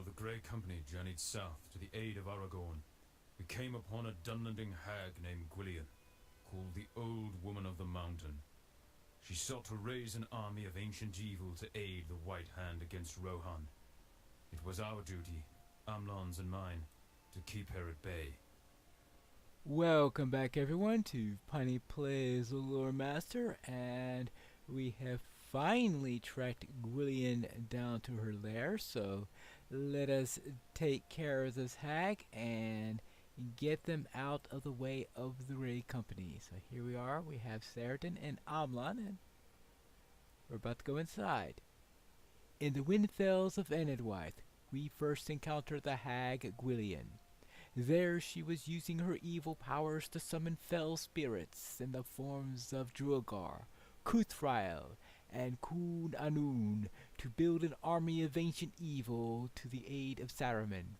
While the Grey Company journeyed south to the aid of Aragorn, we came upon a Dunlanding hag named Gwillian, called the Old Woman of the Mountain. She sought to raise an army of ancient evil to aid the White Hand against Rohan. It was our duty, Amlon's and mine, to keep her at bay. Welcome back everyone to Piney Plays the Lore Master, and we have finally tracked Gwillian down to her lair, so let us take care of this hag and get them out of the way of the Grey Company. So here we are, we have Saradan and Amlon, and we're about to go inside. In the Windfells of Enedwaith, we first encounter the hag Gwillian. There she was using her evil powers to summon fell spirits in the forms of Druagar, Cuthrael, and Kun Anun to build an army of ancient evil to the aid of Saruman.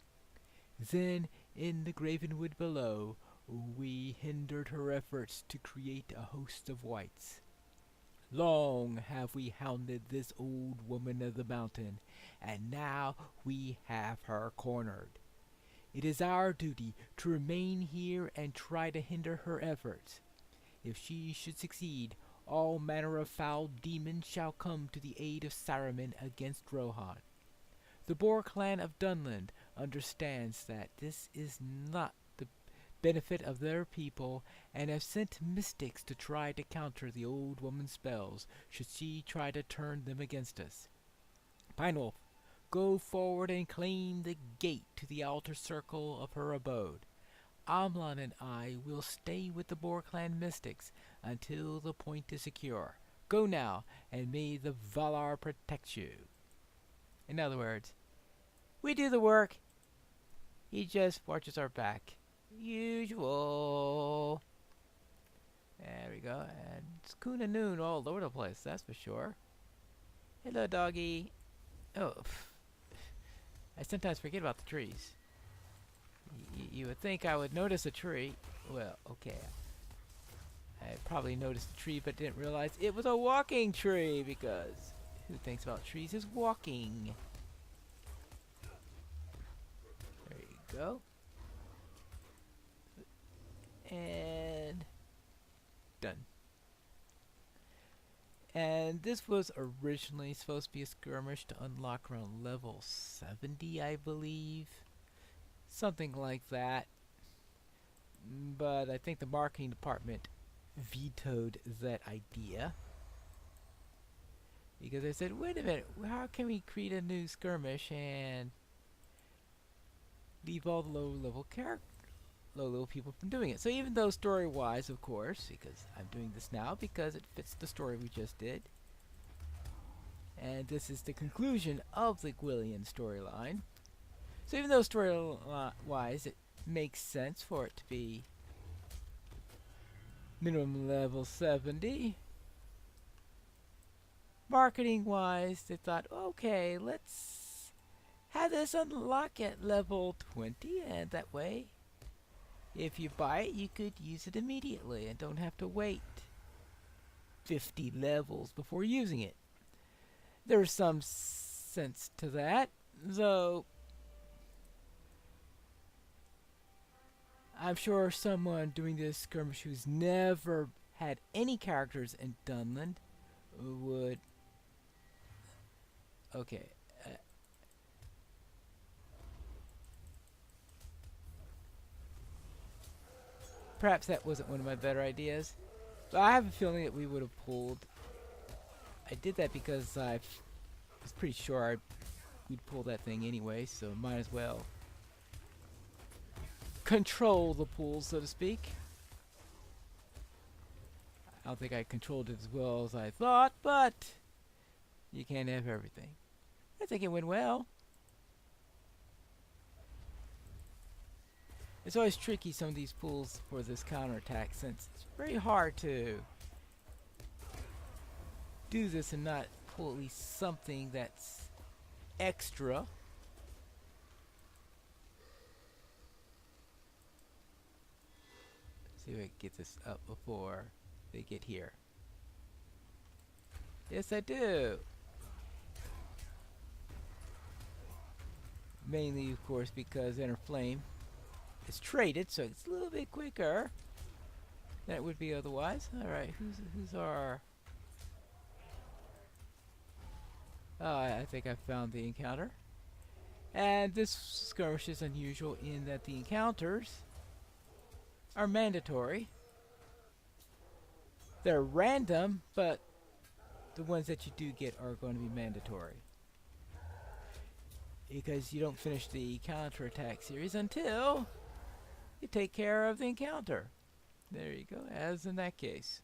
Then, in the Gravenwood below, we hindered her efforts to create a host of wights. Long have we hounded this old woman of the mountain, and now we have her cornered. It is our duty to remain here and try to hinder her efforts. If she should succeed, all manner of foul demons shall come to the aid of Saruman against Rohan. The Boar clan of Dunland understands that this is not the benefit of their people, and have sent mystics to try to counter the old woman's spells should she try to turn them against us. Pineleaf, go forward and claim the gate to the outer circle of her abode. Amlon and I will stay with the Boar clan mystics until the point is secure. Go now, and may the Valar protect you. In other words, we do the work, he just watches our back. Usual. There we go, and it's Kun and Noon all over the place, that's for sure. Hello, doggy. Oh, I sometimes forget about the trees. You would think I would notice a tree. Well, okay. I probably noticed a tree but didn't realize it was a walking tree, because who thinks about trees is walking? There you go. And done. And this was originally supposed to be a skirmish to unlock around level 70, I believe. Something like that. But I think the marketing department vetoed that idea. Because they said, wait a minute, how can we create a new skirmish and leave all the low-level people from doing it? So even though story-wise, of course, because I'm doing this now because it fits the story we just did, and this is the conclusion of the Gwillian storyline. So even though story-wise it makes sense for it to be minimum level 70, marketing-wise they thought, okay, let's have this unlock at level 20, and that way if you buy it, you could use it immediately and don't have to wait 50 levels before using it. There's some sense to that, though I'm sure someone doing this skirmish who's never had any characters in Dunland would... Okay. Perhaps that wasn't one of my better ideas. But I have a feeling that we would have pulled... I did that because I was pretty sure we'd pull that thing anyway, so might as well control the pool, so to speak. I don't think I controlled it as well as I thought, but you can't have everything. I think it went well. It's always tricky, some of these pools, for this counterattack, since it's very hard to do this and not pull at least something that's extra. See if I can get this up before they get here. Yes, I do. Mainly, of course, because Inner Flame is traded, so it's a little bit quicker than it would be otherwise. Alright, who's our... Oh, I think I found the encounter. And this skirmish is unusual in that the encounters are mandatory. They're random, but the ones that you do get are going to be mandatory. Because you don't finish the counterattack series until you take care of the encounter. There you go, as in that case.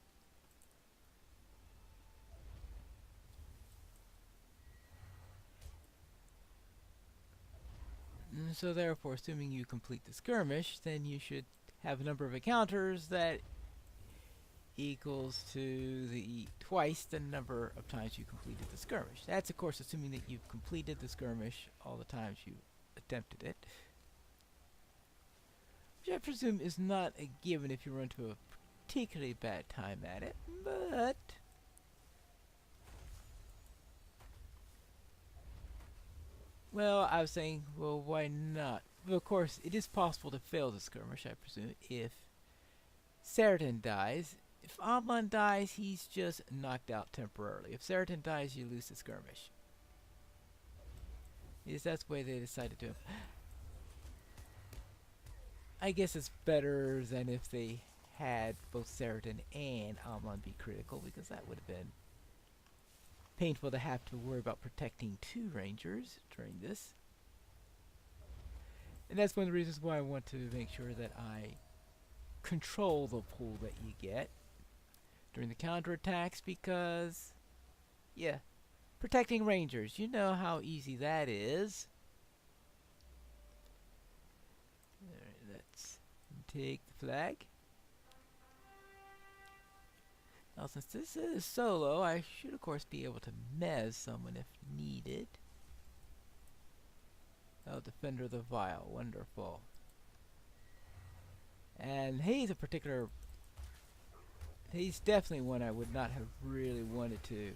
And so therefore, assuming you complete the skirmish, then you should have a number of encounters that equals to the twice the number of times you completed the skirmish. That's of course assuming that you've completed the skirmish all the times you attempted it, which I presume is not a given if you run into a particularly bad time at it, but well, I was saying, well, why not? Well, of course, it is possible to fail the skirmish, I presume, if Seridan dies. If Dunland dies, he's just knocked out temporarily. If Seridan dies, you lose the skirmish. Yes, that's the way they decided to do it. I guess it's better than if they had both Seridan and Dunland be critical, because that would have been painful to have to worry about protecting two rangers during this. And that's one of the reasons why I want to make sure that I control the pool that you get during the counterattacks, because, yeah, protecting rangers, you know how easy that is. Alright, let's take the flag. Now, since this is solo, I should of course be able to mez someone if needed. Oh, Defender of the Vile, wonderful. And he's definitely one I would not have really wanted to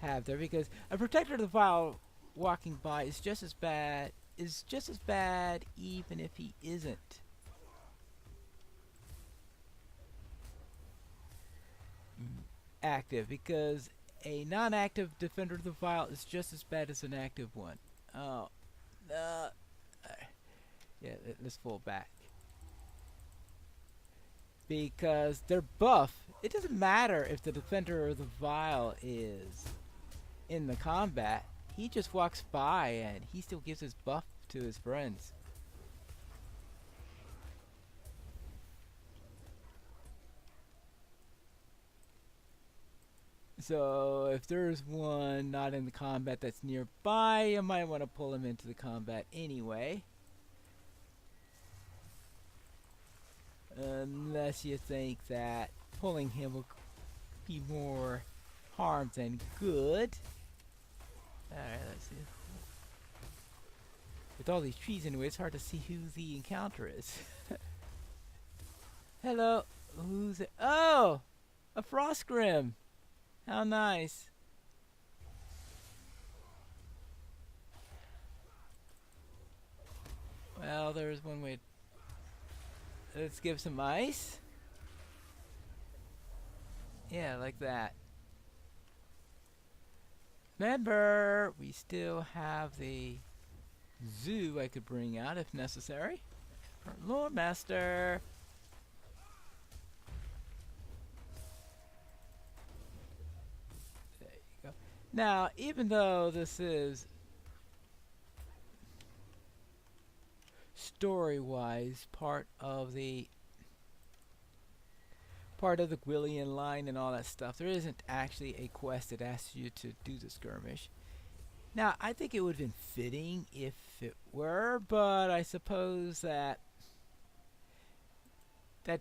have there, because a Protector of the Vile walking by is just as bad even if he isn't active, because a non-active Defender of the Vile is just as bad as an active one. Oh, yeah, let's fall back. Because they're buff. It doesn't matter if the Defender of the Vile is in the combat. He just walks by and he still gives his buff to his friends. So if there's one not in the combat that's nearby, you might want to pull him into the combat anyway. Unless you think that pulling him will be more harm than good. Alright, let's see. With all these trees anyway, it's hard to see who the encounter is. Hello, who's it? Oh! A Frostgrim! How nice. Well, there's one way. Let's give some ice. Yeah, like that. Remember, we still have the zoo I could bring out if necessary. Lord Master. There you go. Now, even though this is story-wise part of the Gwillian line and all that stuff, there isn't actually a quest that asks you to do the skirmish. Now, I think it would have been fitting if it were, but I suppose that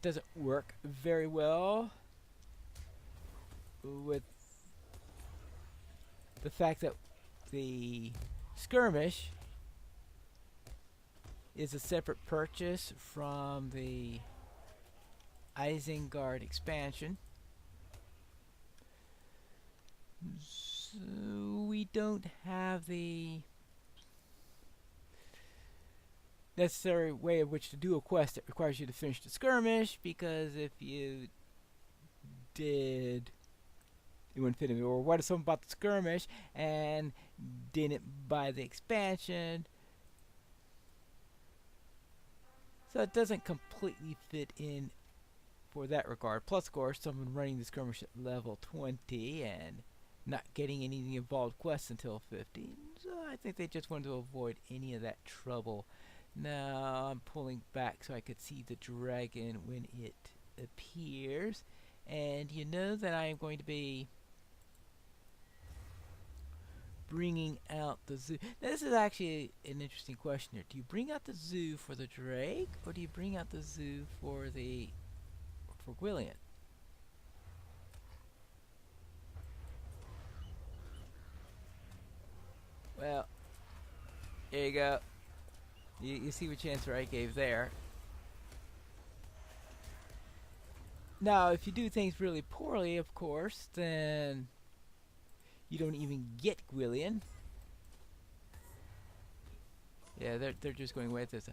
doesn't work very well with the fact that the skirmish is a separate purchase from the Isengard expansion. we don't have the necessary way of which to do a quest that requires you to finish the skirmish, because if you did, it wouldn't fit in. Or what is something about the skirmish and didn't buy the expansion, so it doesn't completely fit in for that regard. Plus, of course, someone running the skirmish at level 20 and not getting any involved quests until 50. So I think they just wanted to avoid any of that trouble. Now I'm pulling back so I could see the dragon when it appears. And you know that I am going to be bringing out the zoo. Now, this is actually an interesting question here. Do you bring out the zoo for the Drake, or do you bring out the zoo for Gwillian? Well, there you go. You see which answer I gave there. Now, if you do things really poorly, of course, then you don't even get Gwillian. Yeah, they're just going away with this.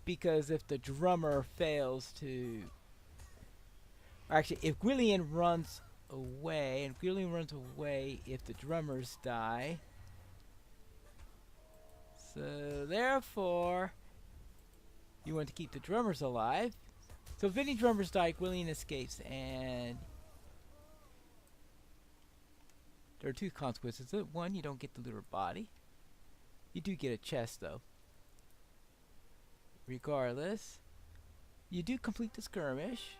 Because if the drummer fails to... Actually, if Gwillian runs away, and Gwillian runs away if the drummers die. So, therefore, you want to keep the drummers alive. So if any drummers die, Gwillian escapes, and there are two consequences. One, you don't get the looter body. You do get a chest, though. Regardless, you do complete the skirmish,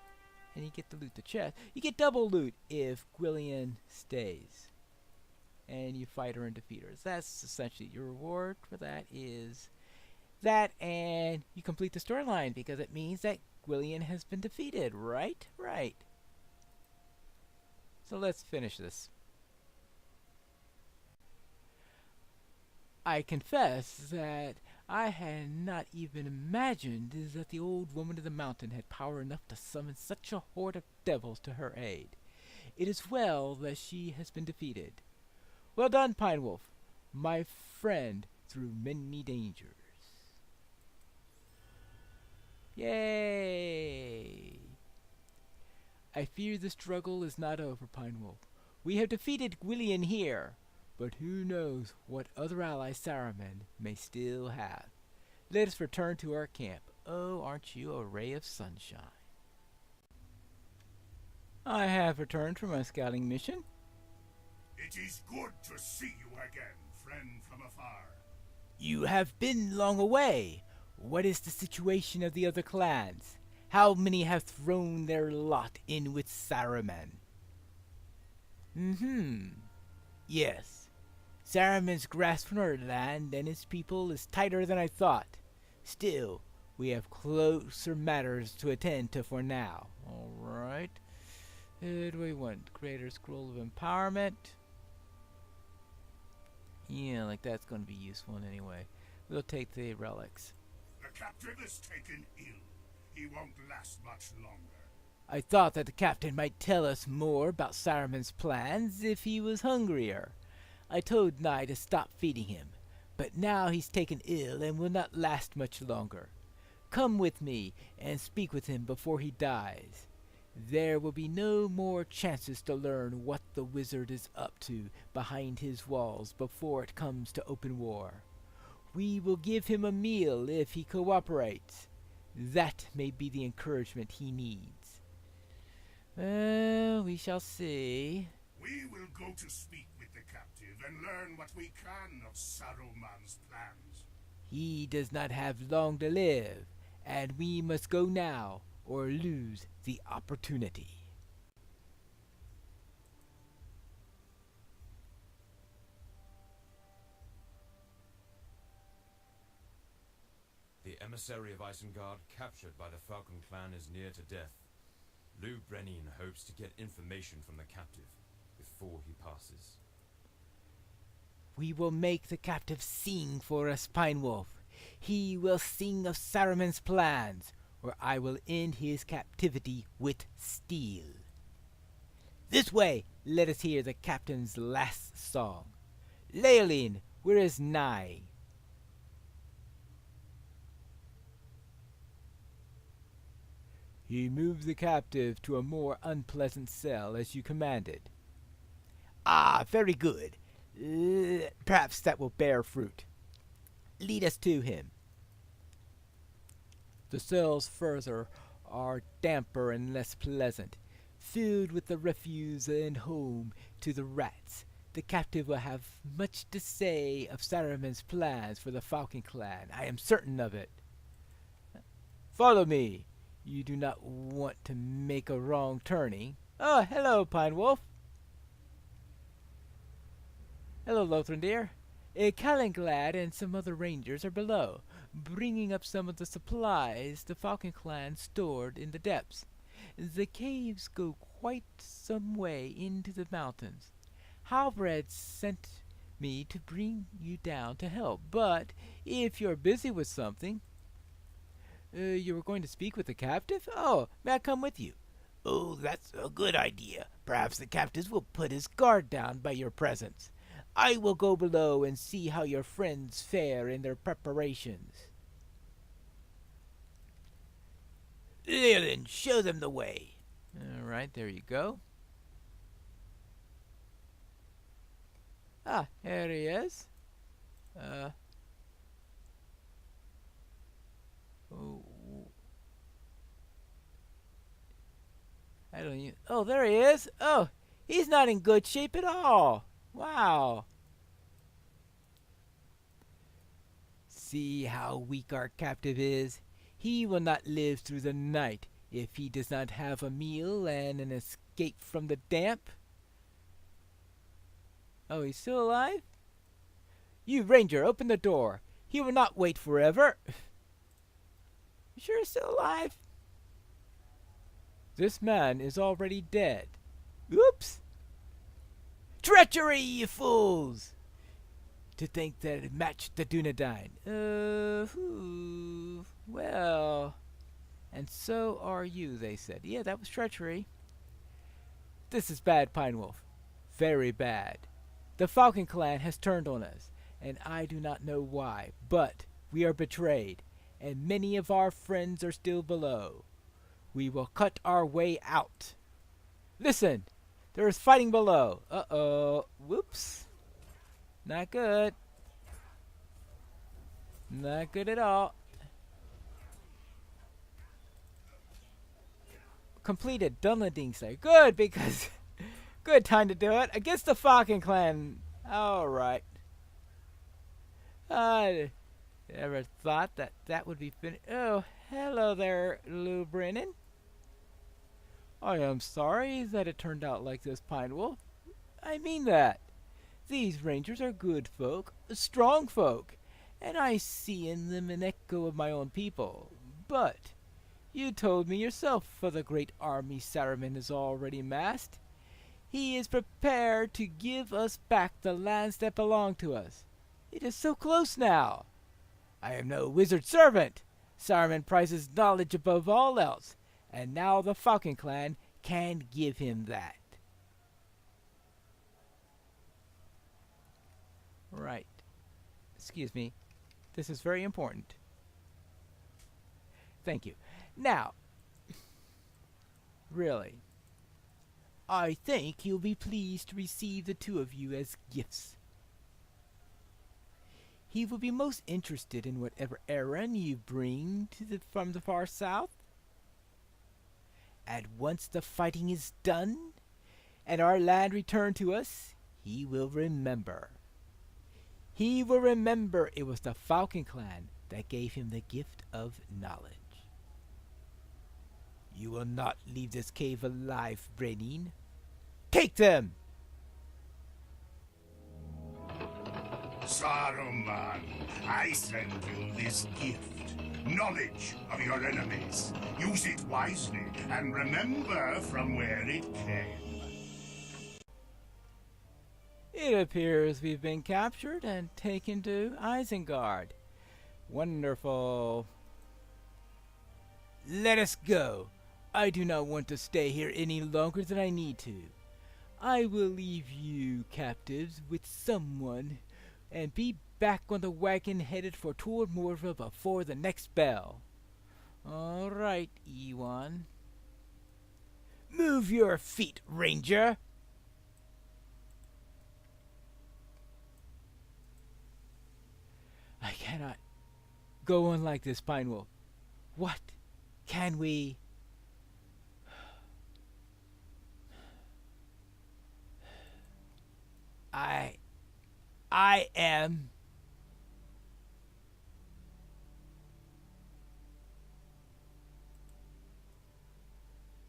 and you get to loot the chest. You get double loot if Gwillian stays, and you fight her and defeat her. That's essentially your reward for that is that, and you complete the storyline because it means that Gwillian has been defeated, right? Right. So let's finish this. I confess that I had not even imagined that the old woman of the mountain had power enough to summon such a horde of devils to her aid. It is well that she has been defeated. Well done, Pine Wolf, my friend through many dangers. Yay! I fear the struggle is not over, Pine Wolf. We have defeated Gwillian here, but who knows what other allies Saruman may still have. Let us return to our camp. Oh, aren't you a ray of sunshine? I have returned from my scouting mission. It is good to see you again, friend from afar. You have been long away. What is the situation of the other clans? How many have thrown their lot in with Saruman? Yes. Saruman's grasp on our land and its people is tighter than I thought. Still, we have closer matters to attend to for now. Alright. Who do we want? Greater Scroll of Empowerment. Yeah, like that's going to be useful anyway. We'll take the relics. The captain is taken ill. He won't last much longer. I thought that the captain might tell us more about Saruman's plans if he was hungrier. I told Nye to stop feeding him, but now he's taken ill and will not last much longer. Come with me and speak with him before he dies. There will be no more chances to learn what the wizard is up to behind his walls before it comes to open war. We will give him a meal if he cooperates. That may be the encouragement he needs. Well, we shall see. We will go to speak with the captive and learn what we can of Saruman's plans. He does not have long to live, and we must go now or lose the opportunity. The emissary of Isengard, captured by the Falcon clan, is near to death. Lou Brennan hopes to get information from the captive before he passes. We will make the captive sing for us, Pine Wolf. He will sing of Saruman's plans, or I will end his captivity with steel. This way! let us hear the captain's last song. Leolin, where is Nai? He moved the captive to a more unpleasant cell as you commanded. Ah, very good. Perhaps that will bear fruit. Lead us to him. The cells further are damper and less pleasant, filled with the refuse and home to the rats. The captive will have much to say of Saruman's plans for the Falcon clan. I am certain of it. Follow me. You do not want to make a wrong turning. Oh, hello, Pine Wolf. Hello, Lothran dear. Calenglad and some other rangers are below, bringing up some of the supplies the Falcon clan stored in the depths. The caves go quite some way into the mountains. Halbred sent me to bring you down to help, but if you're busy with something... you were going to speak with the captive? Oh, may I come with you? Oh, that's a good idea. Perhaps the captive will put his guard down by your presence. I will go below and see how your friends fare in their preparations. Leolin, show them the way. All right, there you go. Ah, here he is. Oh, I don't even... Oh, there he is. Oh, he's not in good shape at all. Wow. See how weak our captive is. He will not live through the night if he does not have a meal and an escape from the damp. Oh, he's still alive? You, Ranger, open the door. He will not wait forever. You sure he's still alive? This man is already dead. Oops! Treachery, you fools! To think that it matched the Dunedain. Well... And so are you, they said. Yeah, that was treachery. This is bad, Pine Wolf. Very bad. The Falcon clan has turned on us, and I do not know why, but we are betrayed, and many of our friends are still below. We will cut our way out. Listen! There is fighting below. Uh-oh. Whoops. Not good. Not good at all. Completed Dunlanding say. Good, because... good time to do it. Against the Falcon clan. Alright. I never thought that that would be finished. Oh, hello there, Lou Brennan. I am sorry that it turned out like this, Pine Wolf. I mean that. These rangers are good folk, strong folk, and I see in them an echo of my own people. But you told me yourself of the great army Saruman has already massed. He is prepared to give us back the lands that belong to us. It is so close now. I am no wizard servant. Saruman prizes knowledge above all else, and now the Falcon clan can give him that. Right. Excuse me. This is very important. Thank you. Now, really, I think he'll be pleased to receive the two of you as gifts. He will be most interested in whatever errand you bring from the far south. And once the fighting is done, and our land returned to us, he will remember. He will remember it was the Falcon clan that gave him the gift of knowledge. You will not leave this cave alive, Brenin. Take them! Saruman, I send you this gift. Knowledge of your enemies. Use it wisely, and remember from where it came. It appears we've been captured and taken to Isengard. Wonderful. Let us go. I do not want to stay here any longer than I need to. I will leave you captives with someone and be back on the wagon headed for Tor Morva before the next bell. All right, Ewan. Move your feet, Ranger. I cannot go on like this, Pine Wolf. What can we... I am...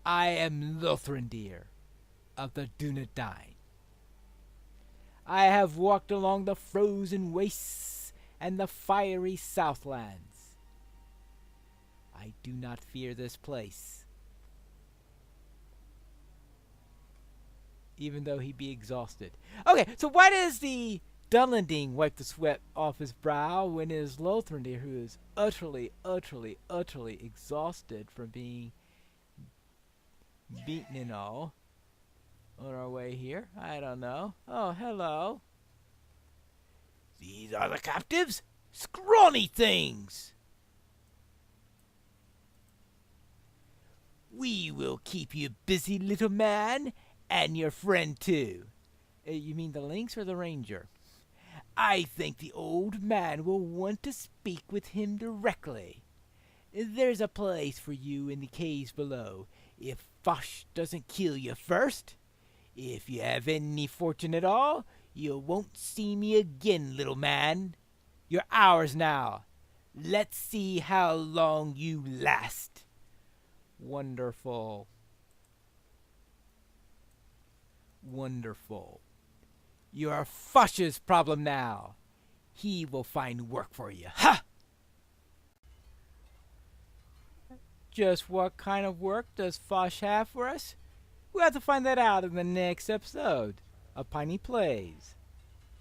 I am Lothrandir of the Dunedain. I have walked along the frozen wastes and the fiery southlands. I do not fear this place, even though he be exhausted. Okay, so why does the Dunlanding wipe the sweat off his brow when it is Lothrandir who is utterly exhausted from being beaten and all on our way here? I don't know. Oh, hello. These are the captives? Scrawny things! We will keep you busy, little man, and your friend too. You mean the lynx or the ranger? I think the old man will want to speak with him directly. There's a place for you in the caves below, if Fosh doesn't kill you first. If you have any fortune at all, you won't see me again, little man. You're ours now. Let's see how long you last. Wonderful. Wonderful. You are Fosh's problem now. He will find work for you. Ha! Just what kind of work does Fosh have for us? We'll have to find that out in the next episode of Piney Plays,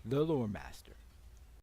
the Lore Master.